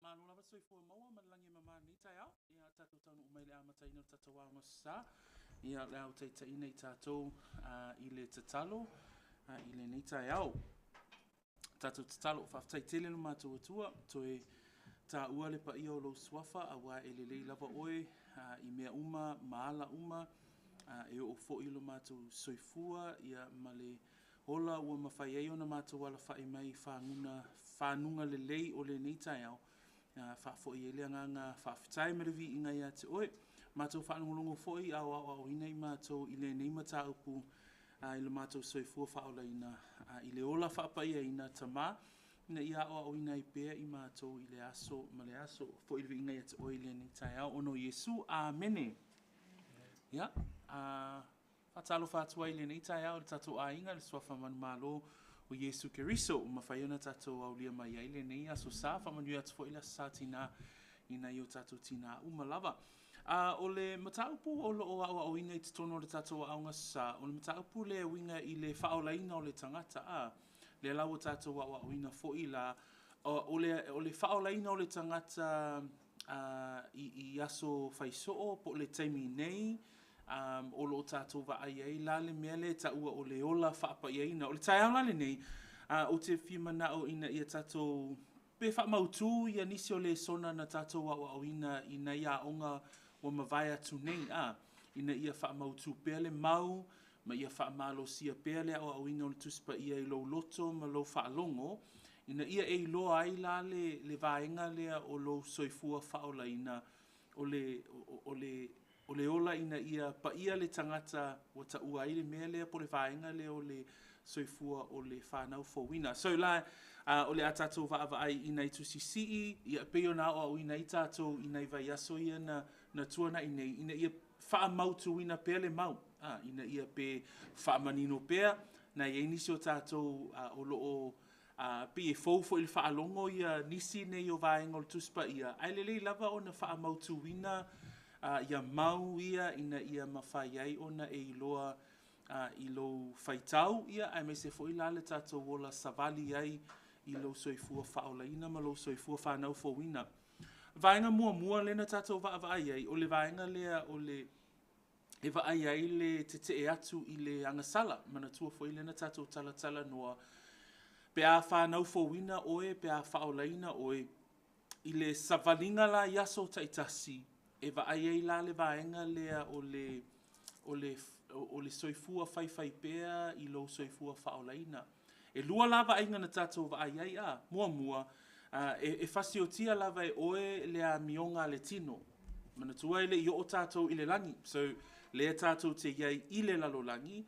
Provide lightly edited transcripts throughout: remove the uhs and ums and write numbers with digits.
Manu lava soifua maua malangi mamani tai au. Ia tātou taunu umai le amatai no tātou wānga sa. Ia le au teitai nei tātou i le tatalo. I le nei tai au. Tātou tatalo whaftai tele no mātou atua. Toe tā ua le pa ia o lo swafa a wā e le lei lava oe. I mea uma, maala uma. E o fo ilo mātou soifua. Ia ma le hola ua mawhai ei ona mātou wala whai mai whanunga le lei o le nei tai au. Whafo i elea nganga whawhitai maravi i ngai a te oe. Mātou whanungolongo fōi au inai mātou i le nei mataupu i le mātou soifua faaolaina. I le ola whapai e ina tamā. Ina ia au ina i pēr i mātou i le aso, ma le aso fo i le ingai a te oe le nei tai au. Ono Yesu, amene. Ia, whatalo whatua i le nei tai au le tatou a inga le swafa manu malo. O Yesu Keriso, mawhaiona tātou au lia mai ai le nei aso sa, whamanu atu fo ila sa tina ina i o tātou tina umalava. O le mataupu o lo o au inga i te tono le tātou aunga sa, o le mataupu le winga i le faaolaina o le tangata le lau o tātou au ina fo ila, o le faaolaina o le tangata i aso whaisoo po le taimi nei, o lo tātou wa ai ai la le mea le ta ua o le ola whaapa i aina. O le tai au lale nei, o te whimana o ina ia tātou pe whaamautu i anisi o Lesona na tātou au ina ia onga o mawai atu nei. Ina ia whaamautu pēr le mau, ma ia whaamalo sia pēr le au ina o le tuspa ia i lo loto ma lo whaalongo. Ina ia e loa ai la le vaenga lea o lo soifua whaolaina o le ola ina ia pa ia le tangata o ta ua i le mea lea po le vaenga lea o le soifua o le whanau fōwina. So la, o le a tātou wa ai ina i tusisi ia peo na o ina i tātou ina i vai aso ia na tuana inei, ina ia wha mautu ina pēr le mau. Ina ia pe wha manino pēr, na ia nisi o tātou o loo pe e fōfo i le wha alongo ia nisi nei o vaenga o le tuspa ia. Ai lelei lava o na wha mautu ina ia mau ia ina ia mawhai ai ona e iloa i lo whaitau ia ai me se fo i lale tātou wola savali ai i lo soifua whaolaina ma lo soifua whanau fōwina. Vaenga mua lena tātou wa ai o le vaenga lea o le e wa ai le te e atu i le angasala mana tua fo i lena tātou tala noa pe a whanau fōwina oe pe a whaolaina oe i le savalinga la yaso taitasi e va ai la le vaenga lea o le soifua whai pēr i lo soifua whaolaina. E lua lava ainga na tātou va ai mua, e whasiotia lava e oe lea mionga le tino. Mana tua ele i o tātou i le langi. So, lea tātou te iai i le lalolangi.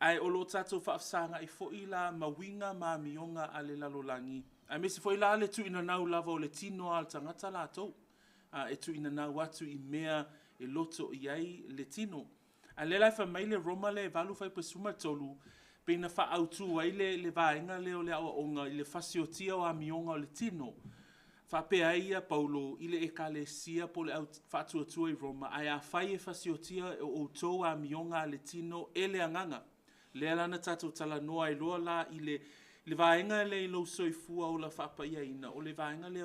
Ai o lo tātou whaafsanga i fo i la mawinga ma mionga a le lalolangi. Ai mesi fo i la le tu ina nau lava o le tino al tangata lātou. E tu ina nau atu i mea e loto i ai le tino. A le lai wha mai le roma le valu whai pasuma tolu, pe na wha autu ai le vaenga leo le awa onga i le whasiotia o a mionga o le tino. Wha pea ia paulo i le eka le sia po le wha atua i roma, ai a whai e whasiotia o tau a mionga le tino e le anganga. Le alana tātou tala noa i loa la i le vaenga le i lo soifua o la whapa ia ina, o le vaenga le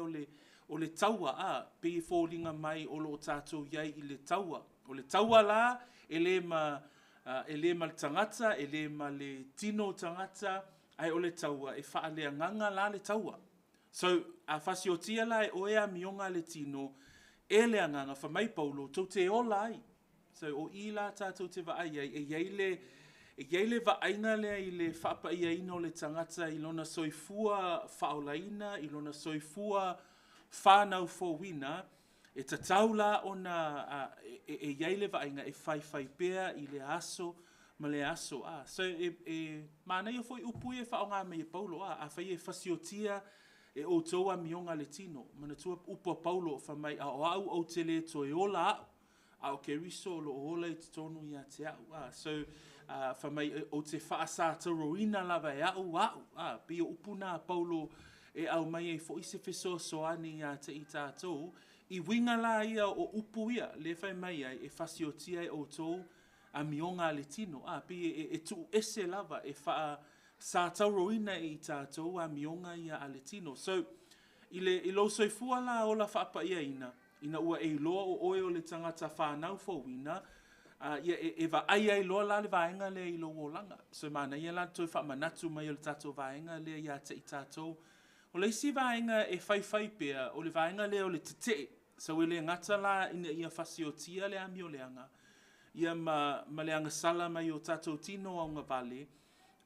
o le taua pe i fōlinga mai o lo tātou iai i le taua. O le taua la, e le ma le tangata, e le ma le tino tangata, ai o le taua, e wha le anganga la le taua. So, a whasiotia la e oea mionga le tino, e le anganga, wha mai paulo, tau te ola ai. So, o i la tātou te wa ai, e iei le wa ainga lea i le whapa ia ina o le tangata, i lona soifua whaolaina, i lona soifua whanau fōwina, e tatau la ona e iei le vainga e whai pēr i le aso, ma le aso. So mānei o fwoi upu e whaonga me e paulo, a whai e whasiotia e o toa mionga le tino. Mana tua upa paulo wha mai a o au o te le to e ola au, a o ke riso lo o ola i te tonu i a te au. So wha mai o te whaasata roina lava e au, pi o upu nā paulo e au mai e fo ise feso soani a te i tātou, i winga la ia o upu ia, le whai mai ai, e whasiotia e o tō a mionga le tino, pi e tu ese lava, e wha sa tauroina i tātou a mionga ia a le tino. So, I lo soifua la o la whaapaia ina ua e loa o oe o le tangata whanau fōwina, ia e vaai ai loa la le vaenga le i lo wolanga. So mana ia la toi whaamanatu mai o le tatou vaenga le ia te i tatou. O le isi vaenga e whai pia, o le vaenga le o le te. So e le ngata la ina ia whasiotia le ami o le anga. Ia ma le anga sala mai o tatou tino au ngā vale.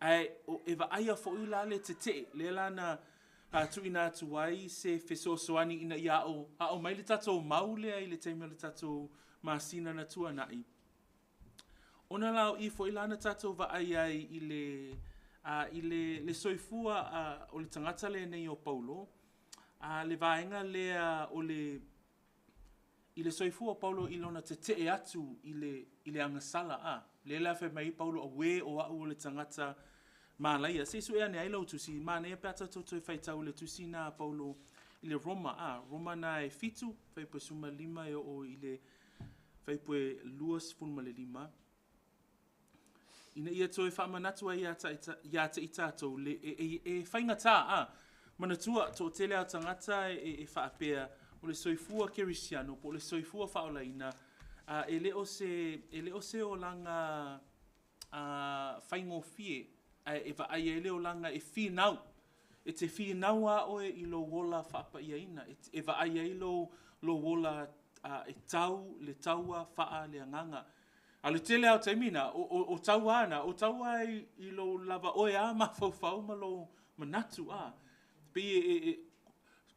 Ai, e vaai a fo la le te, le la na tu ina atu ai se fesoasoani ina ia o mai le tatou maule ai le teime le tatou masina na tua nai. Ona lao I fo ilana tatou vaai ai I le soifua o le tangata le nei o Paulo. Le vaenga lea o le I le soifua o Paulo I lona te e atu I le angasala Le la fe mai Paulo a we o au o le tangata Malaia, se su ea lau tusi, mana e pata toto e whaitau le tusi na Paulo I le Roma, Roma na e fitu, whaipoe suma lima e o I le whaipoe luas funma le lima. Ina ia toi whaamanatua ia te I tātou, le e whaingata, mana tua to tele au tangata e whaapea, o le soifua kerisiano, po le soifua faaolaina, e leo se o langa whaingofie, e vaai e leo langa e whinau. E te whinau a oe I lo wola whaapaia e vaai e lo wola e tau, le taua whaa le anganga. A le tele au taimina, o tau ana, o tau ai I lo lava oe a ma fau ma lo manatu Pe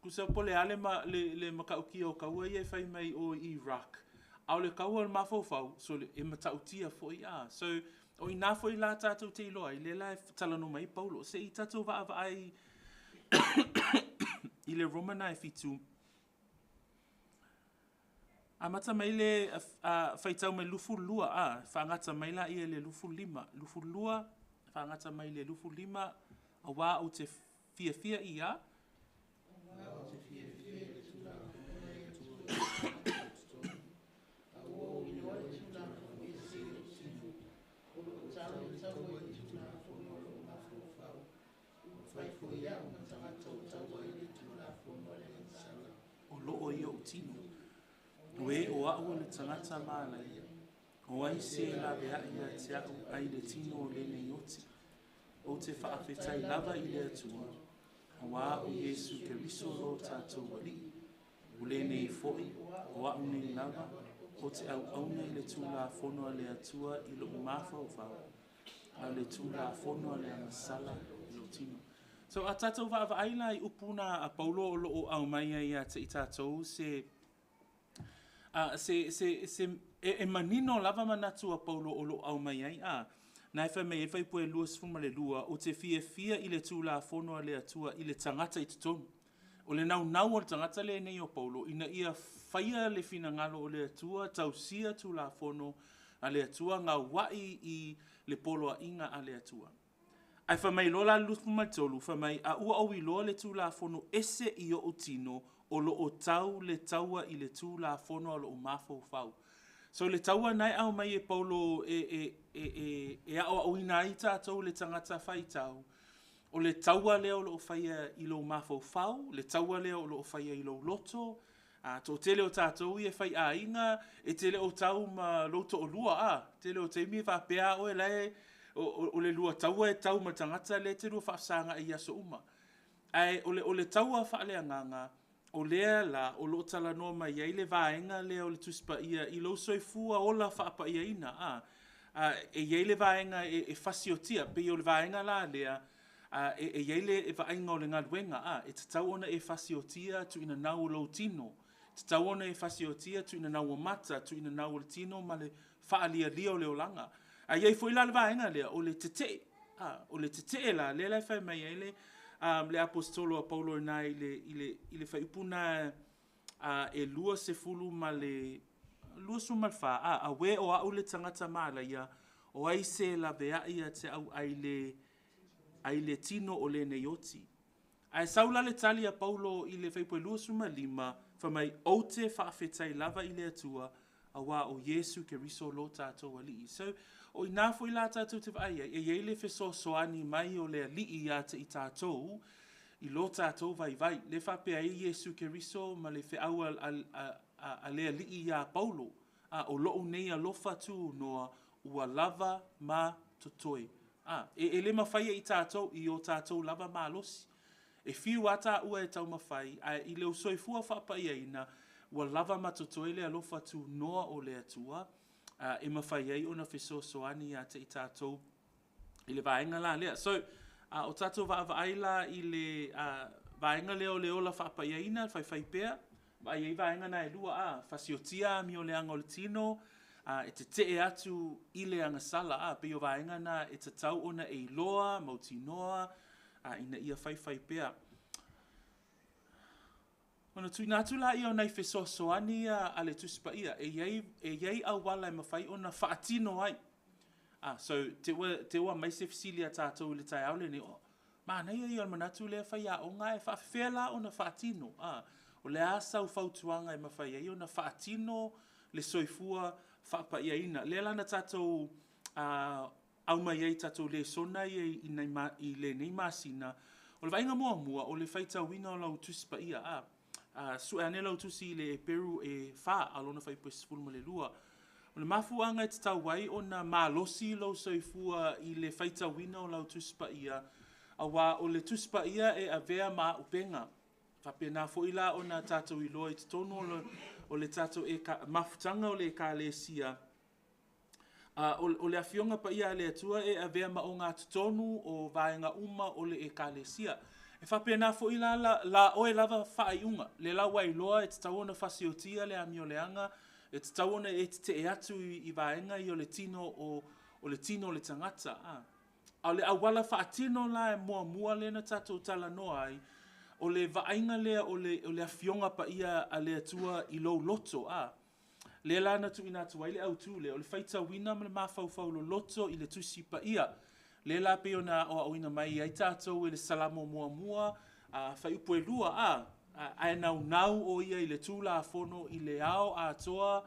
kusa pole ale le makaukia o kaua I e whai mai o Iraq. Au le kaua le ma fau, so e matautia foi So, o ina foi la tātou te iloa, I le la talano mai Paulo. Se I tātou vaai I le Romana e fitu. A mata mai le whaitau mai lufu lua, whaangata mai la I le lufu lima. Lufu lua, whaangata mai le lufu lima, a wā o te fia ia. O loo I o tino. We o au le tangata mālai. O ai se la vea ia te au ai le tino o le nei oti. O te whaafetai lava I le atua. A wā o Yesu ke riso lo tātou wali. O le nei foi, o au nei lava. O te au nei le tūla whonoa le atua I lo mawhau whau. A le tūla whonoa le amasala I lo tino. So a tātou va'ava'aila I upuna a Paulo o loo au mai ia te I tātou e manino lava manatu a Paulo o loo au mai ai Nai whai mei e whai poe luas fuma le lua o te fia I le tūla whonoa le atua I le tangata I tutonu. O le nau o le tangata le nei o Paulo ina ia whaia le fina ngalo o le atua tausia tūla whono a le atua ngā wai I le polo a inga a le atua. Ai whamai lola lufu mai tolu, whamai a ua au I loa le tūla whono ese I o tino o lo o tau le taua I le tūla whono a lo o mafau fau. So le taua nai au mai e Paulo e au ina I tātou le tangata whaitau. O le taua leo lo o whaia I lo mafau fau, le taua leo lo o whaia I lo loto, to tele o tātou I e whai a inga, e tele o tau ma loto o lua tele o teimi whapea o e lai, o le lua taua e tau ma tangata le te rua whaasanga I aso uma. Ai, o le taua whaale anganga, o lea la, o lo tala noa mai iai le vaenga lea o le tuspa ia, I lo soifua o la whaapa ia ina, e iai le vaenga e whasiotia, pe o le vaenga la lea, e iai le e vaenga o le ngaluenga, e te tau ona e whasiotia tu ina nau o lo tino, te tau ona e whasiotia tu ina nau o mata, tu ina nau o le tino, ma le whaalia lia o le olanga. Iai fo ila le vaenga lea, o le tete la, le lai whai mai ele, le apostolo a Paulo na I le whaipuna e lua se fulu ma le lua sumalfa, a we o au le tangata maala ia, o ai se la vea ia te au ai le tino o le neioti. Ai saula le tali a Paulo I le whaipua lua sumalima, whamai o te whaafetai lava I le atua, a wā o Yesu ke riso lo tātou ali. So, o I nāfo I la tātou te whaia, e iei le wheso soani mai o le li I te I tātou, I lo tātou vai. Le whapea i Iesu Keriso ma le whiau a lea lii ia Paulo. O loo nei a lofa tu noa ua lava ma totoi. E le mawhai i tātou i o tātou lava ma losi. E whiu ata ua e tau mawhai, i leo soifua whaapaiaina, ua lava ma totoi le alofa tu noa o le atua, e mawhai ei ona whesosoani a te i tātou i le vaenga la lea. So, o tātou vaaila i le vaenga leo la whaapaiaina, whai pēr, vai ei vaenga na e lua whasiotia mi o le anga o le tino, e te atu i le anga sala, pe o vaenga na e te tau ona e iloa, mautinoa, ina ia whai pēr. Ona tui nātu la ia o nei whesosoani a le tuspa ia, e iei au wala e mawhai ona whaatino ai. So, te ua mai se fisilia tātou le tai aule ni, mana ia o manatu le whai a o ngai e whaafela ona whaatino. O le asa u whautuanga e mawhai ei ona whaatino le soifua whaapa ia ina. Le lana tātou au mai ei tātou Lesona i le nei masina, o le vainga mua o le whaitau wina o lau tuspa ia su ane lau tusi le Peru e wha alona whai pesfulu ma le lua. O le mafuanga e te tau wai o na malosi lau soifua i le whaitau wina o lau tuspa ia, awa o le tuspa ia e avea ma upenga. Whapea nā foila o na tātou i loa i te tono o le tātou mafutanga o le ka le sia. O le afionga pa ia le atua e avea ma o ngā tutonu o vaenga uma o le e ka le sia. E whapea nā foila la oe lava whaaiunga. Le lau wai loa e te tauona whasiotia le ami o le anga, e te tauona e te atu i vaenga i o le tino o le tino o le tangata. A le awala whaatino la e mua lena tātou tala noa ai, o le vaenga lea o le afionga pa ia a le atua i lou loto. Le lana tu ina tu waile au tu le o le whaita wina ma le mawhauwhau lo loto i le tusi pa ia. Le la pe ona o awina mai ai tātou i le salamo mua whai upo e lua a nau o ia i le tūla a fono i le ao a toa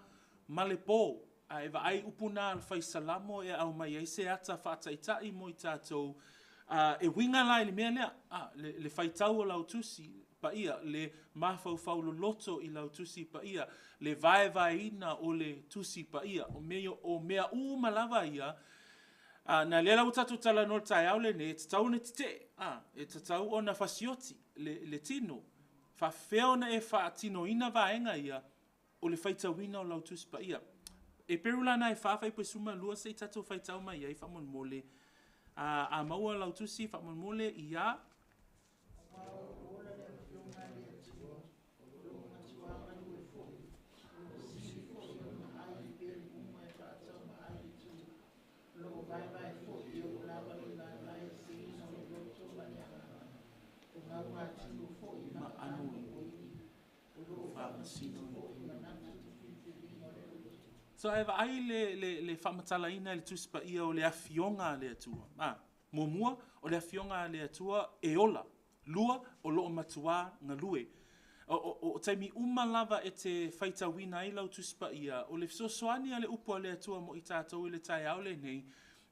ma le pō. E wa ai upuna al whai salamo e au mai ai se ata whaataitai mo i tātou e winga lai le mea lea le whaitau o lau tusi pa ia, le mawhauwhau lo loto i lau tusi pa ia, le vai ina o le tusi pa ia, o mea malawa ia, na le lau tatu tala no tai au le ne, e tatau ne e tatau o na whasioti, le tino, whawheo na e whaatino ina vaenga ia, o le whaitawina o lau tusi pa ia. E perula na e whawhai pe suma lua se tatu whaitau mai ai whamon mole, a maua lau tusi whamon mole ia, so e va ai le whamatalaina le tuspa ia o le afionga le atua. Mua o le afionga le atua e ola. Lua o loo matua ngā lue. O taimi lava e te whaitawina ai lau tuspa ia. O le fisosoani a le upo le atua mo i tātou i le tai au le nei.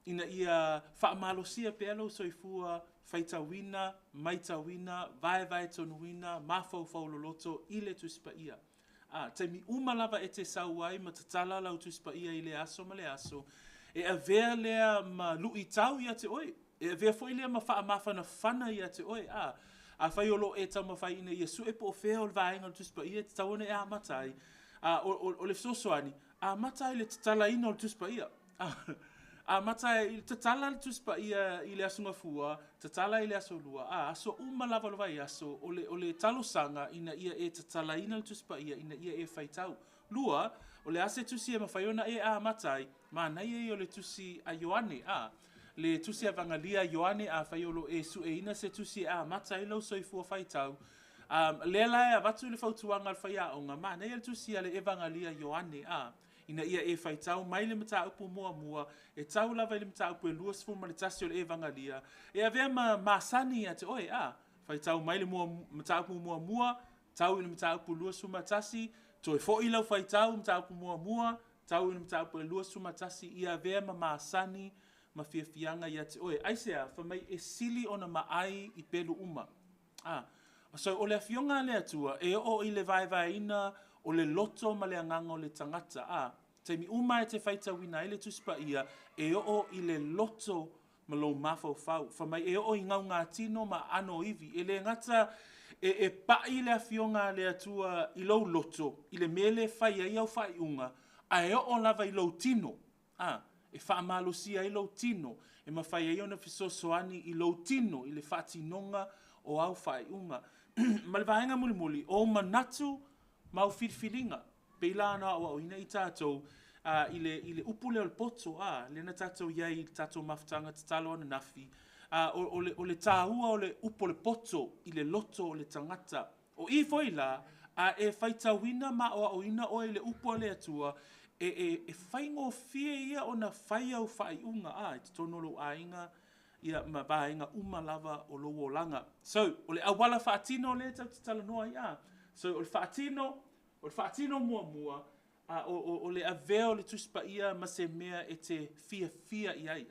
Ina ia whaamalosia pe alo soifua whaitawina, maitawina, vai tonuina, mawhauwhau loloto i le tuspa ia. Taimi lava e te sauai ma tatala lau tuspa ia i le aso ma le aso. E avea lea ma lui tau ia te oi. E avea foi lea ma whaamawhana whana ia te oi. A whai olo e tau ma whai ina ia su e po whea o le vaenga o tuspa ia te tauane e a matai. O le fisosoani, a matai le tatala ina o le tuspa ia. A matai tatala le tuspa ia i le asunga fua, tatala i le aso lua. Aso lava vai aso o le talosanga ina ia e tatala ina le tuspa ia ina ia e whaitau. Lua, o le ase tusi e mawhaiona e a matai, ma nei e o le tusi a Ioane, le tusi a vangalia Ioane a whaiolo e su e ina se tusi a matai lau soifua whaitau. Le lai a watu le whautuanga al whaiaonga, ma nei e tusi a le e vangalia Ioane, ina ia e whaitau mai le mataupu mua, e tau lava le mataupu e luas fu ma le tasi o le e vangalia, e avea ma sani a te oe, whaitau mai le mataupu mua, tau i le mataupu luas fu ma tasi, to e fo i lau whaitau mataupu mua, tau i le mataupu e luas fu ma tasi, ia avea ma sani, ma fiafianga ia te oe. Aisea, whamai e sili ona maai i pelu uma. So o le afionga le atua, e o i le vai ina o le loto ma le anganga o le tangata. Te mi uma e te whaita wina ele tuspa ia, e o i le loto ma lo mafau fau. Whamai e o i ngau ngā tino ma ano iwi. E le ngata e pa i le afionga le atua i lo loto, i le mele whai ai au whai unga, a e o lava i lo tino. E wha amalosia i lo tino, e ma whai ai ona fisosoani i lo tino, i le whatinonga o au whai unga. Ma le vaenga muli muli, o manatu mau whirwhiringa. Peila ana o ina i tātou, i le upule o le poto, le na tātou iai tātou mafutanga te talo ana nafi. O le tāua o le upo le poto, i le loto o le tangata. O i foi la, e whaitawina ma o ina o le upo le atua, e whaingo fie ia o na whai au whai unga, i te tonolo a inga, ia ma vaenga uma lava o lo langa. So, o le awala whaatino le tau te tala noa ia. So, o le whaatino mua, o le aveo le tuspa ia ma se mea e te fia iai.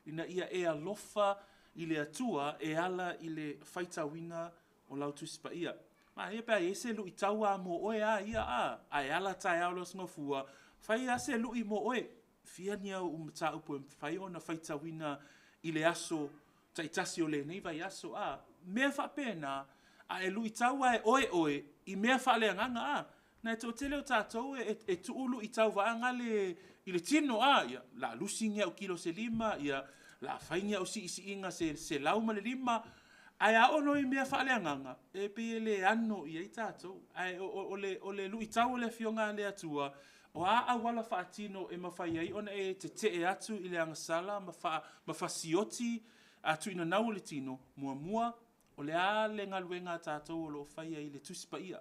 Ina ia e alofa i le atua e ala i le whaitawina o lau tuspa ia. Ma e pia e se lu i taua mo oe ia a e ala tai au los ngofua. Whai a se lu i mo oe. Fia nia o mataupu e whai o na whaitawina i le aso, taitasi o le nei vai aso, mea whapena, e lui taua e oe, i mea whale anganga, na e tō tele o tātou e tuulu i tau vaanga i le tino, la lusingia o kilo se lima, la whaingia o si inga se lauma le lima, ai a ono i mea whale anganga, e pe le ano i tātou, o le lui tau le fionga le atua, o a wala whaatino e mawhai ai ona e te atu i le angasala, mawhasioti atu ina nau le tino, mua, o le a le ngaluenga tātou o lo whai ai le tuspa ia.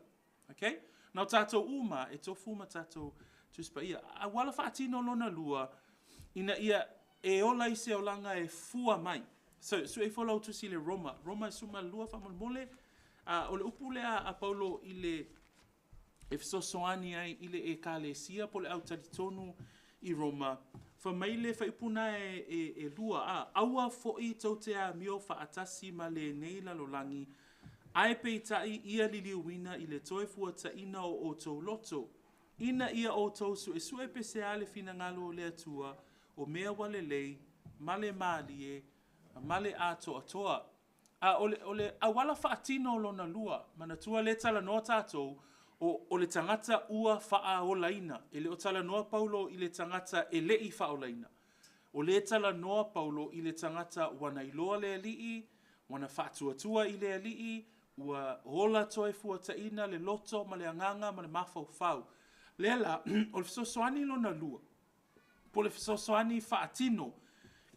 Okay? Nau tātou uma, e tofu ma tātou tuspa ia. A wala whaatino lona lua, ina ia e ola i se olanga e fua mai. So e wholau tusi le Roma. Roma e suma lua whamole, o le upule a Paulo i le e fisosoani ai i le e kālesia po le au talitonu i Roma. Fa maile fa ipuna e lua aua fo'i tau te a mio fa atasi ma le neila lolangi. Ai pe tai ia li liuina i le toe fua ta ina o tau loto. Ina ia o tau su e pese ale fina ngalo le atua o mea wale lei, male maalie, male ato atoa. Ole awala fa atino lona lua, mana tua le tala no tātou, o le tagata ua faaolaina. E le o tala noa Paulo i le tagata e le'i faaolaina. O le tala noa Paulo i le tagata wana iloa le ali'i, wana faatuatua i le ali'i, ua hola toe fuataina le loto ma le anganga ma le mafaufau. Lela, o le fisosoani lona lua. Po le fisosoani faatino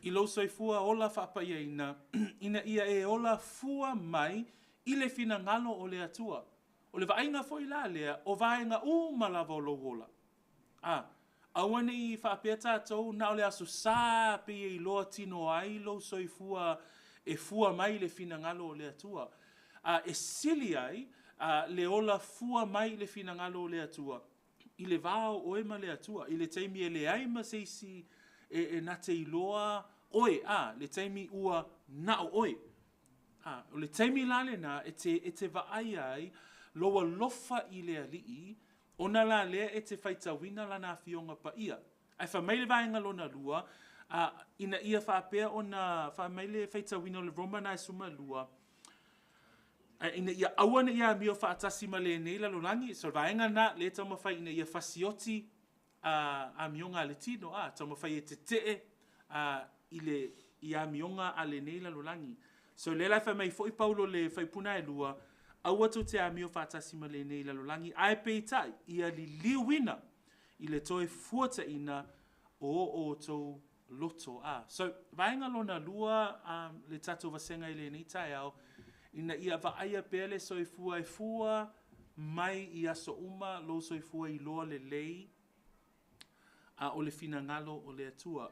i lo soifua ola faapaiaina, ina ia e ola fua mai i le finangalo o le atua. O le vainga foi la lea, o vainga malava o lo wola. Awane i whaapea tātou, na o le aso sā pe i loa tino ai lo soifua e fua mai le finangalo o le atua. E sili ai, le ola fua mai le finangalo o le atua. I le vao o ema le atua, i le teimi e le aima seisi e na te iloa oe, le teimi ua na o oe. O le teimi lale na e te vaai ai, loa lofa i le ali'i, ona la lea e te whaitawina lana fionga pa ia. Ai whamaile vaenga lona lua, ina ia whaapea ona whamaile whaitawina o le Roma na suma lua, ina ia awana ia mio whaatasi ma le neila lolangi, so vaenga na le tau mawhai ina ia whasioti a mionga le tino, tau mawhai e te tee ia mionga a le neila lolangi. So le lai whamai fwoi Paulo le whaipuna e lua, aua tu te amio whaatasi ma le nei lalolangi, ai peitai, ia li liwina i le toe fuata ina o tau loto. So, vaenga lona lua le tatou vasenga i le nei tai au, ina ia vaaia pele soifua e fua, mai i aso uma, lo soifua i loa le lei, o le finangalo o le atua.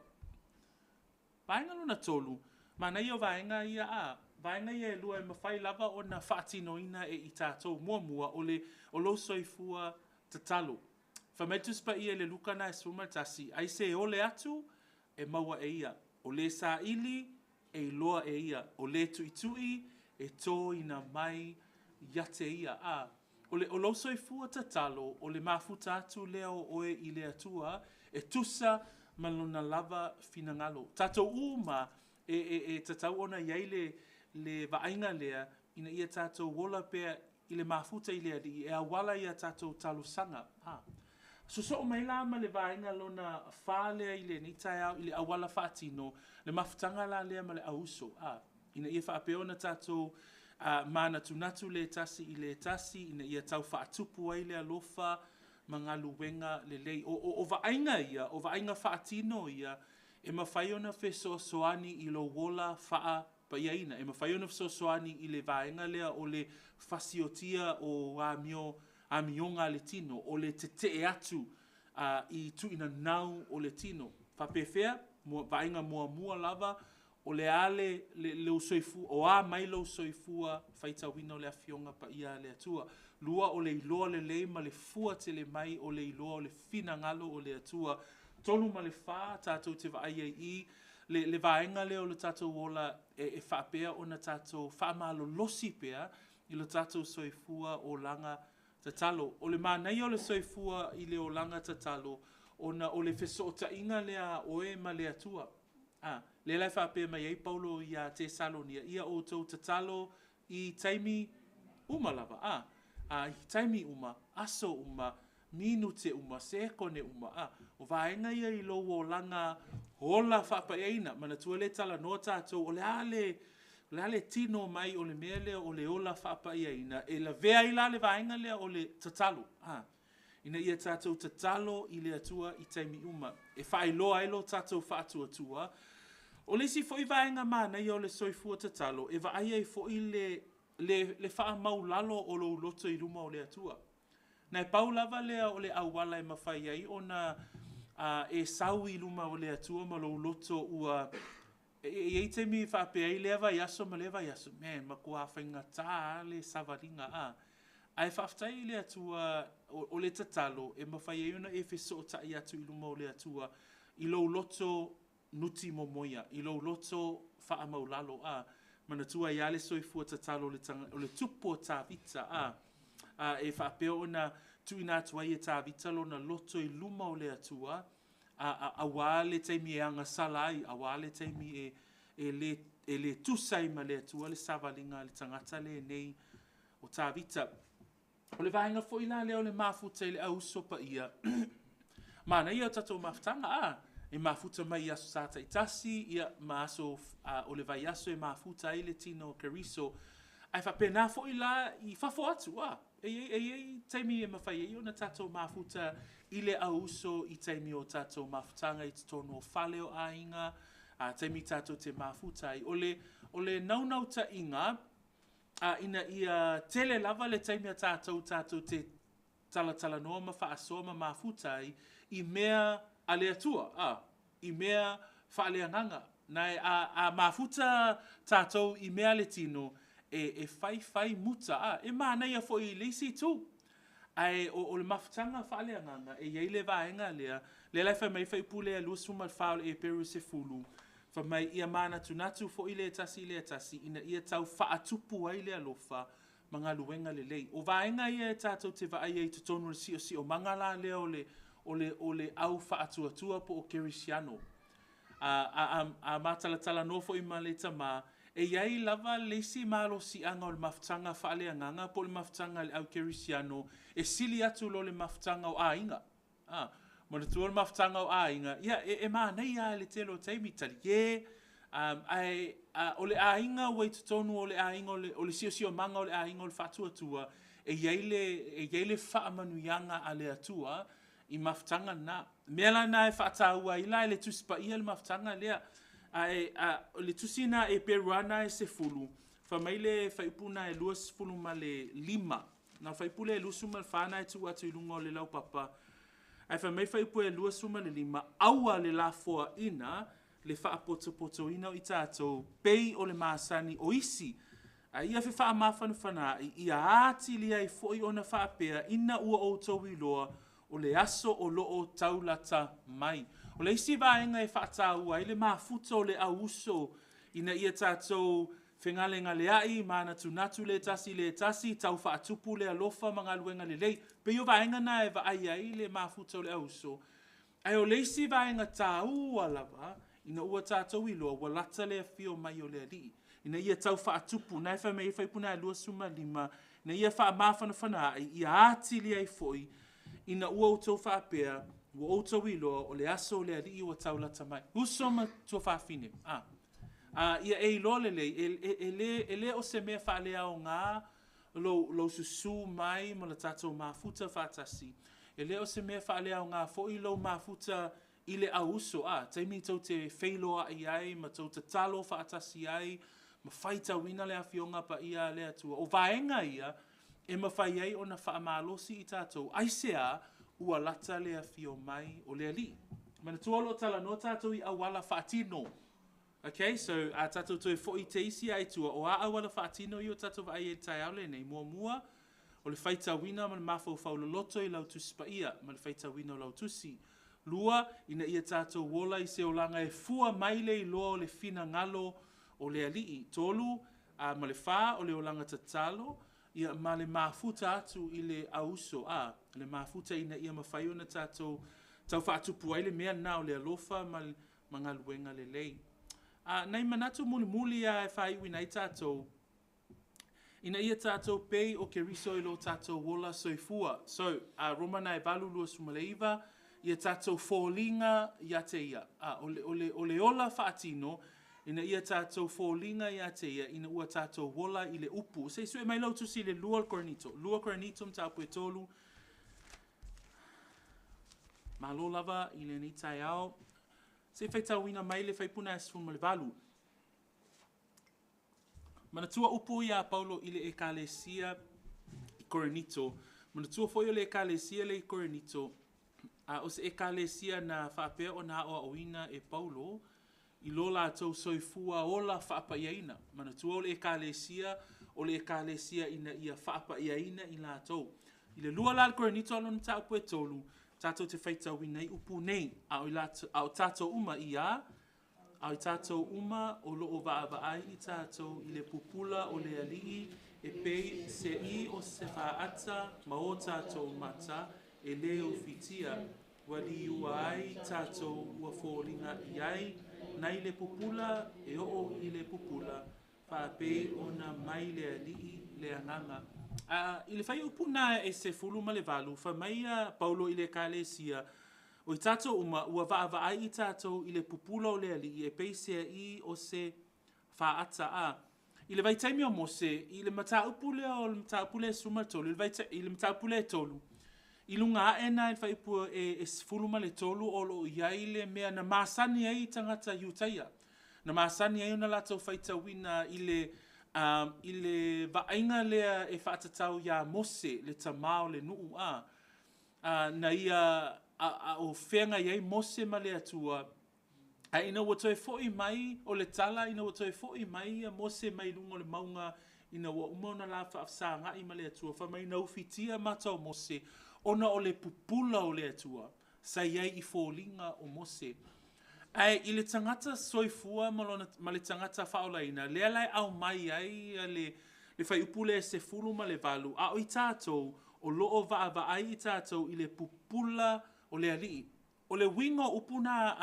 Vaenga lona tolu, mana ia vaenga ia vaenga ia e lua e mawhai lava o na whaatinoina e i tātou mua o lo soifua te talo. Whamaituspa ia le lukana e sumatasi, ai se o le atu e maua e ia. O le sa ili e loa e ia. O le tuitui e tō ina mai ia te ia a. O lo soifua tatalo, o le mafuta atu leo oe I le atua, e tusa malona lava finangalo. Tato uma e tatau ona iai le vaainga lea, ina ia tato wola pea I le mafuta I lea di, e awala ia tato talo sanga. So mai la ma le vainga lona fa lea I le nitai au, I le awala fatino, le mafutanga la lea ma le auso. Ina ia whaapeona tato mana tunatu le tasi I le tasi, ina ia tau whaatupu ai le alofa, mga luwenga le lei. O vainga ia, o vainga faatino ia, e mawhaiona fe soani I lo wola faa pa iaina. E mawhaiona fe soani I le vainga lea o le fasiotia o amionga le tino, o le te atu I tu ina nau o le tino. Whapewhea, vainga mua lava, o le ale le soifu, o mai lo soifua, whaitawina o le afionga pa ia le atua. Lua o le iloa le lei ma le fua te le mai o le iloa o le fina ngalo o le atua. Tonu ma le wha, tātou te vaia I, le vaenga leo le tātou wola e whapea o na tātou whamalo losi pea, I le tātou soifua o langa tatalo. O le mānei o le soifua I le o langa tatalo, o le feso ta inga lea oe ma le atua. Le lai whapea mai ei Paulo I a te Salonia, ia o tau tatalo I taimi umalava. I taimi uma, aso uma, minute uma, sekone uma. O vaenga ia I lo o langa hola whapaeina, mana tua le tala no tātou, o le ale tino mai o le mea lea o le ola whapaeina, e la vea I la le vaenga lea o le tatalo. Ina ia tātou tatalo I le atua I taimi uma. E whaeloa elo tātou whaatuatua. O le si foi vaenga mana I o le soifua tatalo, e vaia I foi le wha maulalo o lo loto I luma o le atua. Nai paulava lea o le awala e mawhai ai, ona e sau I luma o le atua ma lo loto ua, e te mi whape ai lea vai aso ma lea vai aso, ma kua whainga tā le savaringa Ai whaftai le atua o le tatalo, e mawhai ai ona e wheso tai atu I luma o le atua, I lo loto nuti momoia, I lo loto wha maulalo mana tua ia le soifua tatalo o le tupo tā vita e whapeo ona tuina atu ai e tā vita lo na loto I luma o le atua a wale teimi e anga salai, a wale teimi e le tusai ma le atua le savalinga le tangata le nei o tā vita. O le vaenga fo ila leo le mafuta I le auso pa ia. Mana ia o tatou mafutanga e mafuta mai aso sata I tasi, ia maaso o le vai aso e mafuta ai le tino keriso. Ai whapena fo ila I whafo atu e taimi e mawhai e ona tatou mafuta I le auso I taimi o tatou mafutanga I tono o whale o ainga, taimi tatou te mafuta I. O le naunau ta inga, ina ia tele lava le taimi a tatou te tala noa ma whaasoa ma mafuta I mea a le atua, I mea whaaleanganga. Nai a mafuta tātou I mea le tino e whai muta. E mānei a fo I leisi tū. Ai o le mafutanga whaaleanganga e iei le vaenga lea. Le lai whai mai whai pule a luasuma le whaole e peru se fulu. Whai mai ia mana tunatu fo I le tasi. Ina ia tau whaatupu ai le alofa. Mga luenga le lei. O vaenga ia tātou te vaia I tutonu le si o mangala lea o le au whaatuatua po o kerisiano. A matalatala nofo I male tama, e iai lava leisi malo si anga o le mafutanga whaaleanganga po le mafutanga le au kerisiano, e sili atu lo le mafutanga o ainga. Mona tua le mafutanga o ainga, ia e mānei a le telo taimi tali o le ainga wei tutonu o le ainga o le sio manga o le ainga o le whaatuatua, e iai le whaamanuianga a le atua, I mafutanga na. Mela na e whaataua I la le tuspa ia le mafutanga lea. Le tusina e peruana e se fulu. Whamai le whaipuna e luas fulu ma le lima. Na whaipule e luasuma le whana e tu atu I lunga o le lau papa. Ai whamai whaipu e luasuma le lima. Aua le la foa ina le whaapoto ina o I tātou. Pei o le maasani o isi. Ia whi wha mawhanu whana. Ia ati lia I foi ona whaapea. Ina ua o tau I loa. O le aso o loo taulata mai. O le isi vaenga e whaataua I le mafuta o le auso ina ia tātou Whengale ngale ai, mana tunatu le tasi, tau whaatupu le alofa mga luenga le lei. Pe yo vaenga na e va ai le mafuta o le auso. Ai o leisi vaenga tā ua lava, ina ua tātou iloa, wa lata le fio mai o le ali. Ina ia tau whaatupu, na e wha mei whaipuna e lua suma lima, na ia wha mawhana whanai, ia ati li ai foi, ina ua o tau whaapea, ua o tau iloa, o le aso o le ali ua tau lata mai. Husoma tua whaafine. Ia e iloa le lei, e le o se mea whaalea o ngā, lo susu mai, mo la tātou mafuta whaatasi. E le o se mea whaalea o ngā foi lo mafuta i le auso, taimi tau te wheiloa i ai, ma tau te talo whaatasi ai, ma whaita wina le awhionga pa ia le atua. O vaenga ia, e ma whai ai o na whaamalosi i tātou. Aisea, ua lata le awhio mai o le ali. Mana tuolo tala no tātou i awala whaatino. Okay, so tātou toi fo i te isi ai tua, o a awala whaatino i o tātou vai e tai aule nei mua, o le whaita wina ma le mawhau whauloloto i lau tusi pa ia, ma le whaita wina o lau tusi. Lua, ina ia tātou wola i se olanga e fua maile i loa o le fina ngalo o le alii. Tolu, ma le wha o le olanga tatalo, ia ma le mafuta atu i le auso. Le mafuta ina ia mawhaio na tātou tau whaatupu ai le mea na o le alofa ma ngā luenga le lei. Nei manatu muli a e whaiwi nei tātou, ina ia tātou pei o ke riso i lo tātou wola soifua. So, Romana e valu lua sumaleiva, ia tātou fōlinga ia te ia. O le ola whaatino, ina ia tātou fōlinga ia te ia, ina ua tātou wola i le upu. Se sue mai lau tusi le lua koranito. Lua koranito mtaupu e tolu. Malo lava i le ni tai au. Se whaitau ina mai le whaipuna e sfuma le valu. Mana tua upu ia Paulo i le ekalesia i koranito. Mana tua foi o le ekalesia le i koranito. O se ekalesia na whaapea o na o awina e Paulo, i lola tau soifua ola whaapaiaina. Mana tua o le ekalesia ina ia whaapaiaina i la tau. I le lua la koranito alona taupu e tolu, tātou te whaitau i upu nei, au tātou uma ia, au tātou uma o loo vaavai i tātou i le pupula o le alii, e pei se I o se whaata, ma o tātou mata, e leo fitia, wali ua ai tātou ua fōringa i ai, nai le pupula, e o i le pupula, whaapei o na mai le alii le anganga. I le whai upuna e se fulu ma le valu, whamaia Paulo i le kālesia, o i tātou ua vaavai i tātou i le pupula o le alii, e pei se I o se whaata a. I le vaitaimi o Mose, i le mataupu le o le mataupu le suma tolu, i le mataupu le tolu. I lunga ena i whaipua e sifuluma le tolu o lo iai le mea na masani ai tangata iutaia. Na masani ai o na lato whaitawina i le vaenga lea e faatatau ia Mose, le tamao le nuu a. Na ia o whenga iai Mose ma le atua, ina ua toe fo'i mai o le tala, ina ua toe fo'i mai a Mose mai lungo le maunga, ina ua umauna la whaafsa i ma le atua, wha mai na ufitia matau Mose, ona o le pupula o le atua, sa iai I fōlinga o Mose. I le tangata soifua ma le tangata faaolaina, lea lai au mai ai le whai upule e se fulu ma le valu, a o I tātou o loo vaavai I tātou I le pupula o le alii. O le wingo upuna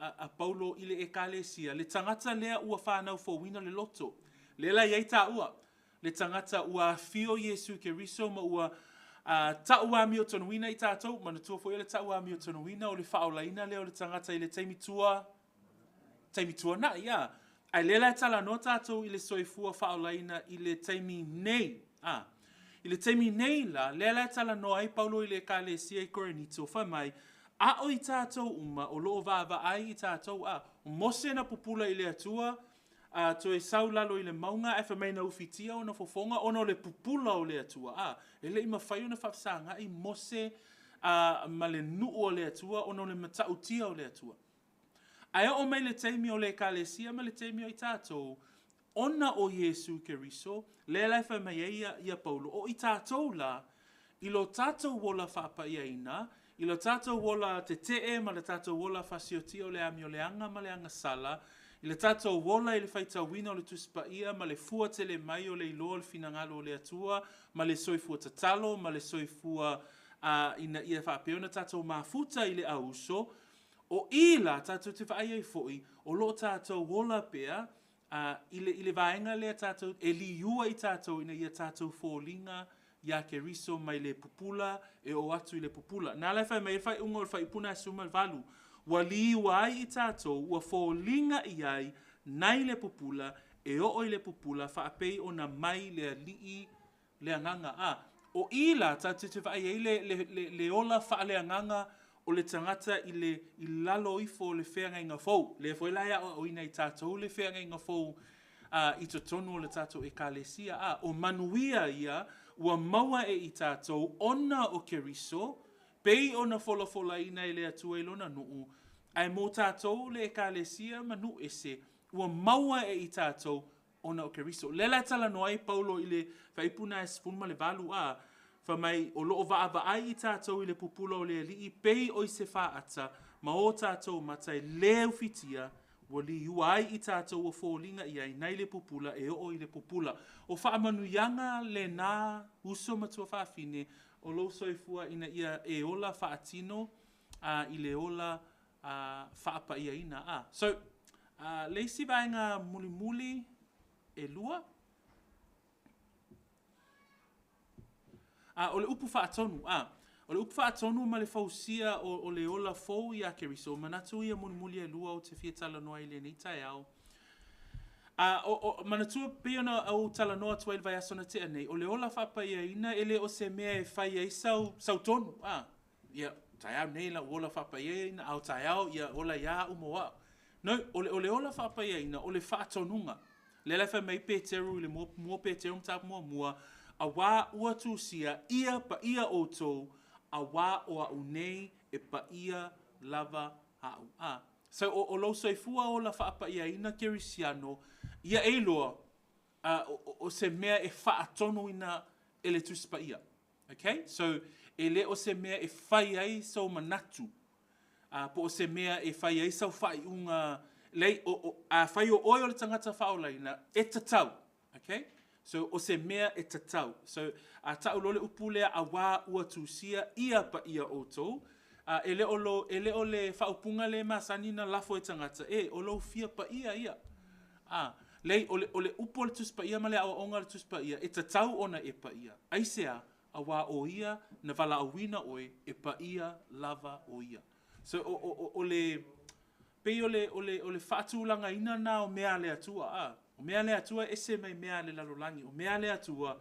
a Paulo I le ekalesia, le tangata lea ua whanau fōwina le loto. Lela iai tā ua. Le tangata ua fio Yesu ke riso ma ua taua mi o tonuina I tātou, mana tua fo le taua mi o tonuina o le faaolaina lea o le tangata I le taimitua na, ia. Ai lela e tala no tātou I le soifua faaolaina I le taimi nei, I le taimi nei la, lela e tala no ai Paulo I le ekalesia I koranito, whamai, a o I tātou uma o loo vaavai I tātou o Mose na pupula I le atua, to e saulalo I le maunga, e whamai na ufitia o na fofonga, o no le pupula o le atua, e le ima whai o na whafsanga I Mose ma le nuu o le atua, o no le matautia o le atua. Ai o mai le teimi o le ekalesia, ma le teimi o I tātou, ona o Yesu ke riso, le lai whamai ia Paulo, o I tātou la, I lo tātou wola whapaiaina, I lo tātou wola te ma le tātou wola whasiotia o le ami o le anga ma le anga sala, I le tātou wola I le whaitauina o le tusipaia, ma le fua tele mai o le iloa le finangalo o le atua, ma le soifua tatalo, ma le soifua ina ia whapeona tātou mafuta I le auso, o ila tātou te whaia I foi, o lo tātou wola pea, I le vaenga lea tātou, e liua I tātou ina ia tātou fōlinga, ia ke riso mai le pupula, e o atu I le pupula. Nā lai whai mai whai unga o whai puna suma valu, wa liua ai I tātou, wa fōlinga I ai, nai le pupula, e o I le pupula, whaapei o na mai le lii le anganga. O ila tātou te whaia I le ola wha le anganga, o le tangata I lalo ifo le whenga inga fau. Le fo ilaia o ina I tātou le whenga inga fau I to tonu o le tātou e kālesia. O manuia ia, ua maua e I tātou ona o keriso, pei ona fola ina I le atua I lona nuu, ai mō tātou le e kālesia manu ese, ua maua e I tātou ona o keriso. Lela tala noai Paulo I le whaipuna e spuma le valu fa mai o loo vaai I tātou I le pupula o le alii, pei o I se whaata, ma o tātou matai leo fitia, wa li uai I tātou o fōlinga I ai, nei le pupula e o I le pupula. O whaamanuianga le nā uso matua whaafine, o lo soifua ina ia e ola whaatino, I le ola whaapa ia ina. So, leisi vaenga muli e lua, o le upu whaatonu, o le upu whaatonu ma le fausia o le ola fau I a keriso, manatu ia muli e lua o te fia tala noa I le nei tai au. Manatua peona au tala noa tua il vai asona te anei, o le ola whapa ia ina ele o se mea e whai ei sau tonu. Ia, tai au nei la ola whapa ia ina, au tai au, ia ola ia umoa. No, o le ola whapa ia ina, o le whaatonunga. Le lai whai mei Peteru, le mua Peteru mtapu mua, a wā ua tūsia ia pa ia o tō, a wā o a unei e pa ia lava hau. So o lo soifua o la whaapa ia ina kerisiano, ia eiloa o se mea e whaatono ina e le tusipa ia. Okay? So e le o se mea e whai ai sau manatu, po o se mea e whai ai sau whai unga, lei whai o oi o le tangata faaolaina e tatau. Okay? So o se mea e tatau. So tau lole upulea a wā ua tūsia ia pa ia o tō. Ele o le whaupunga le masanina lafo e tangata. O lo fia pa ia. Lei o le upo le tuspa ia ma le au onga le tuspa ia. E tatau ona e pa ia. Aisea a wā o ia na wala awina oe e pa ia lava o ia. So o le pei o le whaatulanga ina na o mea le atua. O mea le atua ese mai mea le lalolangi. O mea le atua,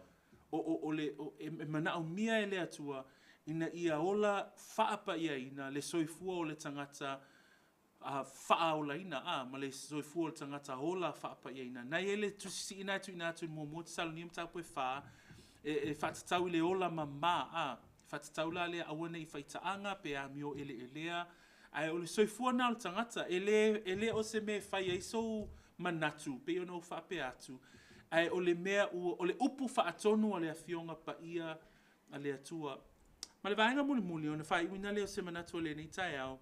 e manao mia e le atua, ina ia ola whaapa ia ina, le soifua o le tangata faaolaina, ma le soifua o le tangata ola whaapa ia ina. Nai ele tusisi ina atu mua mua te saloni mtapu e wha, e whatatau le ola mama, whatatau la le awane I whaitaanga, pe a mio elea, ai o le soifua na o le tangata, ele o se me whai eiso manatu, pe ono whape atu, ai o le mea o le upu whaatonu a le awhionga pa ia a le atua. Ma le vaenga muli o na whai wina leo se manatu a le nei tai au,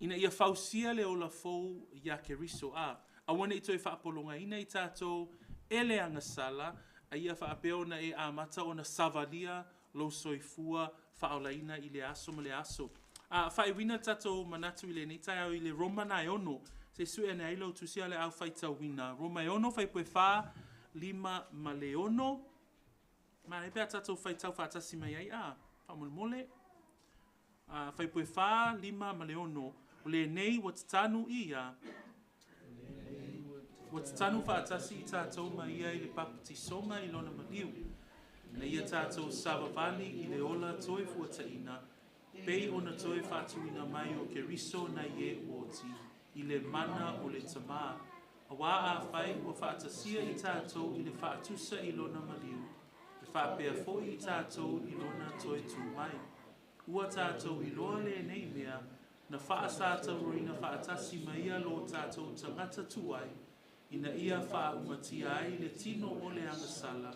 ina ia whausia le ola fau ia ke riso a wane I toi whaapolonga ina I tātou ele angasala, a ia whaapeo na e amata o na savalia lo soifua whaolaina I le aso ma le aso. Whai wina tātou manatu I le nei tai au I le Romana e ono, se sue ane ailo tusia le au whaitau wina. Roma e ono whai poe wha, lima ma le ono. Ma e pia tātou whaitau whaatasi mai ai, whamole mole. Whai poe wha, lima ma le ono. O le nei, watatanu ia. Watatanu whaatasi I tātou mai ia I le papati songa I lona maliu. Na ia tātou savavani I le ola toi fuataina. Pei ona toi whaatuina mai o ke riso na ie oti. I le mana o le tama. A wā a whai o whaatasia I tātou I le whaatusa I lona maliu. Le whaapea fo I tātou I lona toi tu mai. Ua tātou I loa le nei mea, na whaasata roina whaatasi mai lo tātou tangata tuai, ina ia whaumatia ai le tino o le angasala,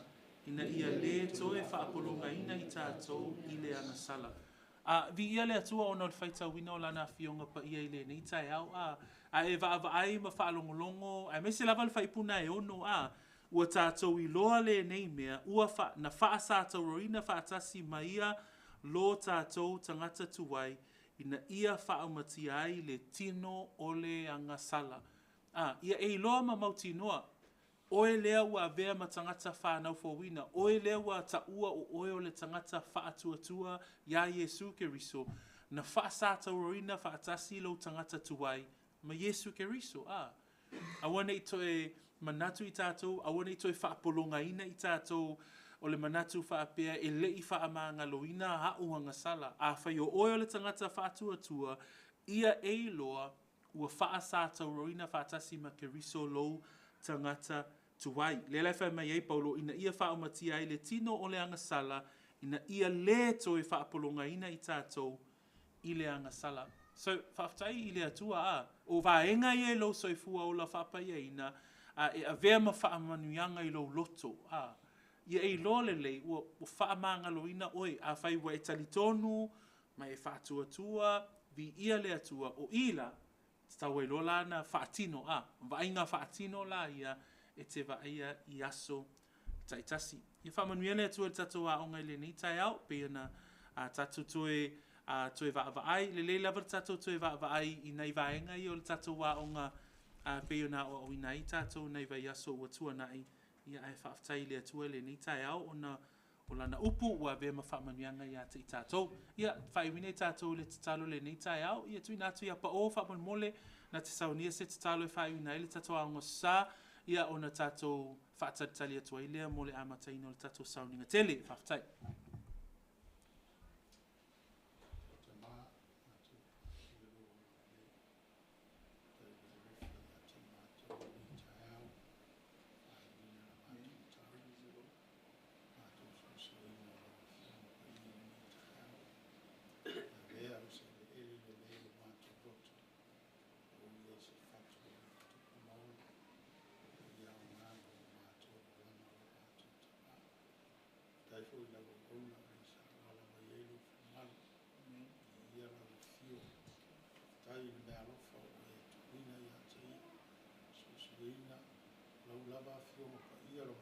ina ia le toe whaapolonga ina I tātou I le angasala. vi ia le atua ona le faita wina o lana fionga pa ia ile nei tai au e va ai ma fa longo ai me se lava le fai puna e ono ua tātou I loa le nei mea ua na fa sa tau roina fa atasi maia lo tātou tangata tuai ina ia fa amati ai le tino o le anga sala ia e loa ma mauti noa oe lea ua vea ma tangata whanau fōwina. Oe lea ua ta ua o oe o le tangata whaatuatua ia Yesu Keriso. Na whaasātau roina whaatasi lau tangata tuai ma Yesu Keriso. Awana I toe manatu I tātou, awana I toe whaapolonga ina I tātou o le manatu whaapea e lei whaamanga loina hauanga sala. A whai o oe o le tangata whaatuatua ia e loa ua whaasātau roina whaatasi ma Keriso lau tangata tuai. Le lai whai mai ei Paulo ina ia whaamati ai le tino o le anga sala ina ia le toi whaapolonga ina I tātou I le anga sala. So whaftai I le atua o vaenga I lo soifua o la whapai ina e a vea ma whaamanuianga I lo loto ia ei lo le lei ua whaamanga lo ina oi a whai wa e talitonu mai e whaatuatua vi ia le atua o ila tau e lola na whaatino vainga whaatino la ia e te vaia I aso taitasi. Ia whamanuia le atua le tatou a onga le nei tai au pe ana tatou toe toe vaai le le lava tatou toe vaai I nei vaenga I o le tatou a onga pe ana o I nei tatou nei vai aso ua tuanai ia e whaftai le atua le nei tai au ona o lana upu ua vea ma whaamanuianga ia te I tātou. Ia, whaiwine tātou le tatalo le nei tai au, ia tui nātu ia pa o whaamamole na te saunia se tatalo e whaiwina le tātou aonga sa, ia ona tātou whaatatali atua I lea mole amataino le tātou sauninga tele, whaftai. Lava fio pa ia lo